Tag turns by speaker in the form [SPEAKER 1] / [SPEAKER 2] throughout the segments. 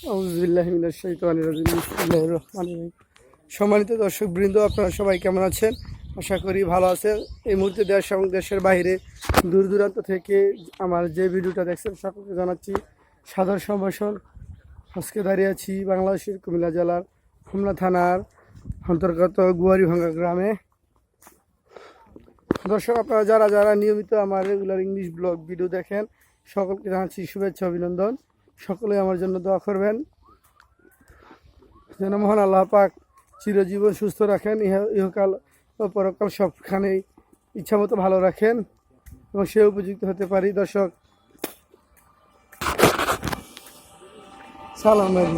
[SPEAKER 1] আউযুবিল্লাহি মিনাশ শাইতানির রাজিম। বিসমিল্লাহির রহমানির রহিম। সম্মানিত দর্শকবৃন্দ, আপনারা সবাই কেমন আছেন? আশা করি ভালো আছেন। এই মুহূর্তে দেশ এবং দেশের বাইরে দূর দূরান্ত থেকে আমার যে ভিডিওটা দেখছেন সকলকে জানাচ্ছি সাদর সম্ভাষণ। আজকে দাঁড়িয়ে আছি বাংলাদেশের কুমিল্লা জেলার হোমনা থানার অন্তর্গত গুয়ারিভাঙ্গা গ্রামে। দর্শক, আপনারা যারা যারা নিয়মিত আমার রেগুলার ইংলিশ ব্লগ ভিডিও দেখেন সকলকে জানাচ্ছি শুভেচ্ছা, অভিনন্দন। সকলে আমার জন্য দোয়া করবেন যেন মহান আল্লাহ পাক চিরজীবন সুস্থ রাখেন, ইহকাল ও পরকাল সবখানেই ইচ্ছা মতো ভালো রাখেন এবং সে উপযুক্ত হতে পারি। দর্শক, সালাম আলাইকুম।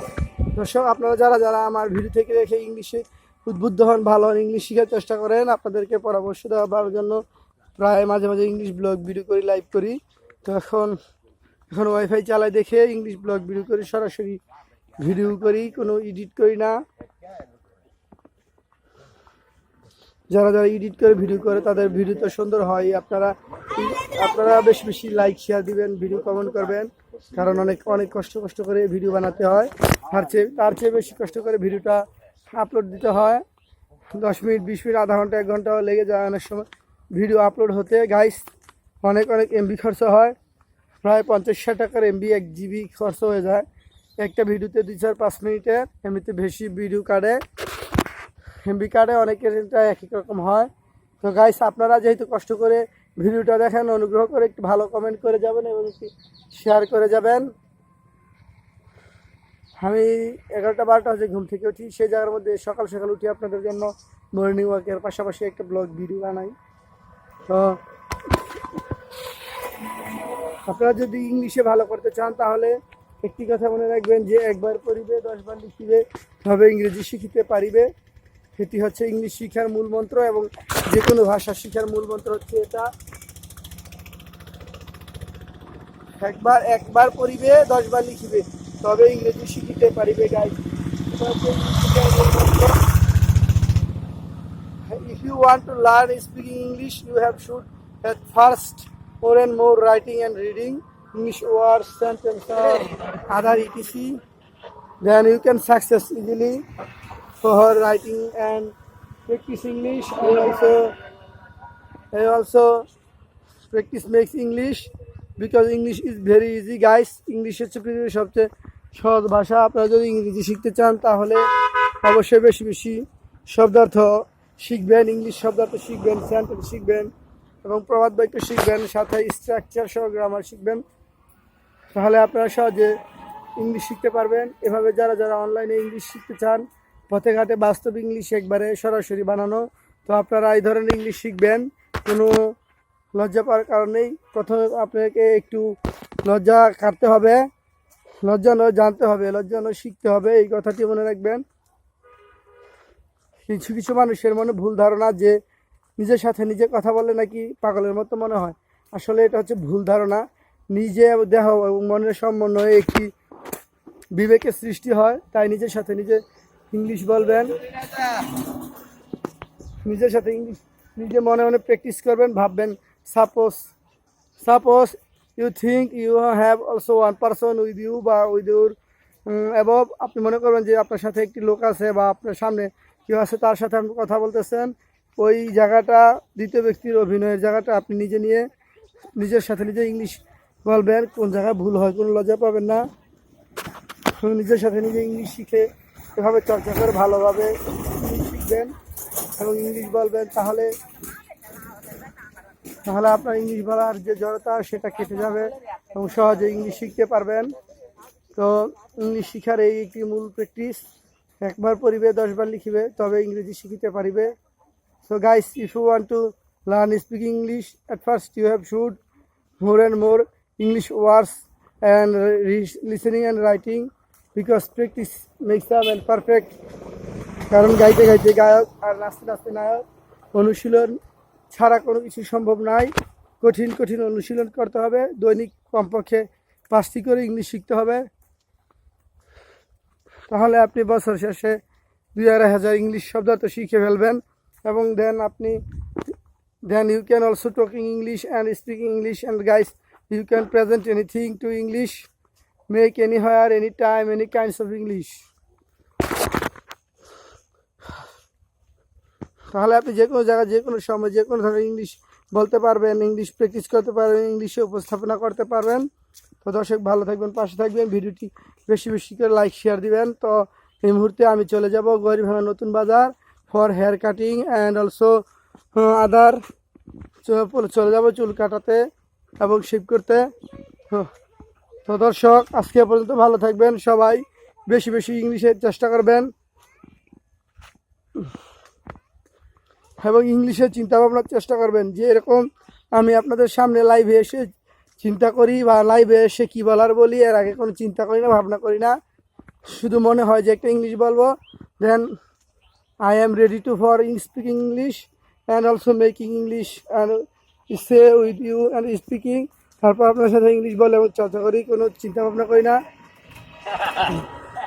[SPEAKER 1] দর্শক, আপনারা যারা যারা আমার ভিডিও থেকে দেখে ইংলিশে উদ্বুদ্ধ হন, ভালো হন, ইংলিশ শেখার চেষ্টা করেন, আপনাদেরকে পরামর্শ দেওয়ার জন্য প্রায় মাঝে মাঝে ইংলিশ ব্লগ ভিডিও করি, লাইভ করি। তো এখন ওয়াইফাই চালাই দেখে ইংলিশ ব্লগ ভিডিও করি, সরাসরি ভিডিও করি, কোনো এডিট করি না। যারা যারা এডিট করে ভিডিও করে তাদের ভিডিও তো সুন্দর হয়। আপনারা বেশি বেশি লাইক শেয়ার দিবেন, ভিডিও কমেন্ট করবেন, কারণ অনেক কষ্ট করে ভিডিও বানাতে হয়। তার চেয়ে বেশি কষ্ট করে ভিডিওটা আপলোড দিতে হয়। 10 মিনিট, 20 মিনিট, আধা ঘন্টা, 1 ঘন্টাও লেগে যায় অনেক সময় ভিডিও আপলোড হতে। গাইস, অনেক এমবি খরচ হয়, প্রায় 50-60 টাকার এমবি, 1 GB খরচ হয়ে যায় একটা ভিডিওতে। 2-4-5 মিনিটের এমনিতে বেশি ভিডিও কাটে, এমবি কাটে, অনেকের এটা এক এক রকম হয়। তো গাইস, আপনারা যেহেতু কষ্ট করে ভিডিওটা দেখেন, অনুগ্রহ করে একটু ভালো কমেন্ট করে যাবেন এবং একটু শেয়ার করে যাবেন। আমি 11টা-12টা হচ্ছে ঘুম থেকে উঠি, সেই জায়গার মধ্যে সকাল সকাল উঠি আপনাদের জন্য মর্নিং ওয়াকের পাশাপাশি একটা ব্লগ ভিডিও বানাই। তো আপনারা যদি ইংলিশে ভালো করতে চান তাহলে একটি কথা মনে রাখবেন যে একবার পড়িবে 10 বার লিখিবে তবে ইংরেজি শিখিতে পারিবে। এটি হচ্ছে ইংলিশ শিক্ষার মূল মন্ত্র এবং যে কোনো ভাষা শিক্ষার মূল মন্ত্র হচ্ছে এটা। একবার পড়িবে 10 বার লিখিবে তবে ইংরেজি শিখিতে পারিবে। Guys, if you want to learn speaking English, you have should at first more and more writing and reading English words, sentences, other etc. Then you can success easily for writing and practice English. I also practice makes English because English is very easy. Guys, English হচ্ছে পৃথিবীর সবচেয়ে সহজ ভাষা। আপনারা যদি ইংরেজি শিখতে চান তাহলে অবশ্যই বেশি বেশি শব্দার্থ শিখবেন, ইংলিশ শব্দার্থ শিখবেন, সেন্টেন্স শিখবেন এবং প্রবাদ বাক্য শিখবেন, সাথে স্ট্রাকচার সহ গ্রামার শিখবেন। তাহলে আপনারা সহজে ইংলিশ শিখতে পারবেন। এভাবে যারা যারা অনলাইনে ইংলিশ শিখতে চান, পথে ঘাটে বাস্তব ইংলিশ একবারে সরাসরি বানানো, তো আপনারা এই ধরনের ইংলিশ শিখবেন। কোনো লজ্জা পাওয়ার কারণ নেই। প্রথমে আপনাকে একটু লজ্জা কাটতে হবে, লজ্জা নয় জানতে হবে, লজ্জা নয় শিখতে হবে, এই কথাটি মনে রাখবেন। কিছু কিছু মানুষের মনে ভুল ধারণা যে নিজের সাথে নিজে কথা বললে নাকি পাগলের মতো মনে হয়। আসলে এটা হচ্ছে ভুল ধারণা। নিজে দেহ এবং মনের সমন্বয়ে একটি বিবেকের সৃষ্টি হয়। তাই নিজের সাথে নিজে ইংলিশ বলবেন, নিজের সাথে ইংলিশ নিজে মনে মনে প্র্যাকটিস করবেন। ভাববেন, suppose you think you have also one person with you বা উইথ ইউর অ্যাবভ। আপনি মনে করবেন যে আপনার সাথে একটি লোক আছে বা আপনার সামনে কেউ আছে, তার সাথে আপনি কথা বলতেছেন। ওই জায়গাটা দ্বিতীয় ব্যক্তির অভিনয়ের জায়গাটা আপনি নিজে নিয়ে নিজের সাথে নিজে ইংলিশ বলবেন। কোন জায়গায় ভুল হয় কোনো লজ্জা পাবেন না। নিজের সাথে নিজে ইংলিশ শিখে এভাবে চর্চা করে ভালোভাবে ইংলিশ শিখবেন এবং ইংলিশ বলবেন। তাহলে আপনার ইংলিশ বলার যে জড়তা সেটা কেটে যাবে এবং সহজে ইংলিশ শিখতে পারবেন। তো ইংলিশ শিখার এই একটি মূল প্র্যাকটিস। একবার পড়িবে 10 বার লিখিবে তবে ইংরেজি শিখিতে পারিবে। So guys, if you want to learn speaking English, at first you have should more and more English words and listening and writing because practice makes a man perfect. কারণ গাইতে গাইতে গায়ক আর নাচতে নাচতে নায়ক। অনুশীলন ছাড়া কোনো কিছু সম্ভব নয়। কঠিন অনুশীলন করতে হবে। দৈনিক কমপক্ষে 5টি করে ইংলিশ শিখতে হবে। তাহলে আপনি বছর শেষে 2,500 ইংলিশ শব্দার্থ শিখে ফেলবেন এবং then you can also talking English and speaking English, and guys, you can present anything to English make any where any time any kinds of English. তাহলে আপনি যে কোনো জায়গায় যে কোনো সময় যে কোনো ধরনের ইংলিশ বলতে পারবেন, ইংলিশ প্র্যাকটিস করতে পারবেন, ইংলিশে উপস্থাপনা করতে পারবেন। তো দর্শক ভালো থাকবেন, পাশে থাকবেন, ভিডিওটি বেশি বেশি করে লাইক শেয়ার দিবেন। তো এই মুহূর্তে আমি চলে যাব Gouribhanga Natun Bazar for hair cutting and also other, চলে যাব চুল কাটাতে এবং শেভ করতে। তো দর্শক আজকে পর্যন্ত ভালো থাকবেন সবাই, বেশি বেশি ইংলিশের চেষ্টা করবেন এবং ইংলিশে চিন্তা ভাবনার চেষ্টা করবেন। যে এরকম আমি আপনাদের সামনে লাইভে এসে চিন্তা করি বা লাইভে এসে কী বলার বলি, এর আগে কোনো চিন্তা করি না, ভাবনা করি না, শুধু মনে হয় যে একটা ইংলিশ বলবো, then I am ready to for speaking English and also making English and say with you and speaking. তারপর আপনার সাথে ইংলিশ বলে এবং চর্চা করি, কোনো চিন্তা ভাবনা করি না।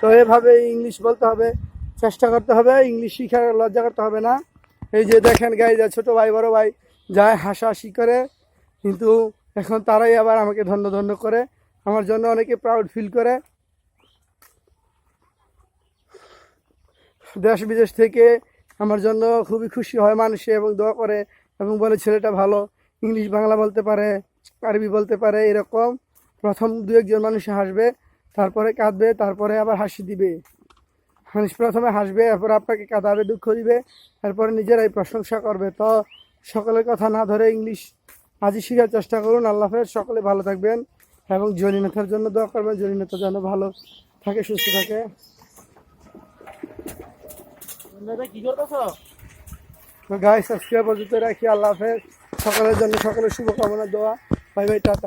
[SPEAKER 1] তো এভাবে ইংলিশ বলতে হবে, চেষ্টা করতে হবে, ইংলিশ শিখার লজ্জা করতে হবে না। এই যে দেখেন গাই যা ছোটো ভাই বড় ভাই যায় হাসাহাসি করে, কিন্তু এখন তারাই আবার আমাকে ধন্য ধন্য করে, আমার জন্য অনেকে প্রাউড ফিল করে। দেশ বিদেশ থেকে আমার জন্য খুবই খুশি হয় মানুষে এবং দোয়া করে এবং বলে ছেলেটা ভালো, ইংলিশ বাংলা বলতে পারে, আরবি বলতে পারে। এরকম প্রথম দু একজন মানুষে হাসবে, তারপরে কাঁদবে, তারপরে আবার হাসি দিবে। মানুষ প্রথমে হাসবে, এরপর আপনাকে কাঁদাবে, দুঃখ দিবে, এরপরে নিজেরাই প্রশংসা করবে। তো সকলের কথা না ধরে ইংলিশ আজই শেখার চেষ্টা করুন। আল্লাহ হাফেজ, সকলে ভালো থাকবেন এবং জরিনাথার জন্য দোয়া করবেন, জরিনাথা যেন ভালো থাকে, সুস্থ থাকে। তো গাইস আজকে পর্যন্ত রাখি, আল্লাহ হাফেজ, সকলের জন্য সকলের শুভকামনা, দোয়া, বাই বাই, টাটা।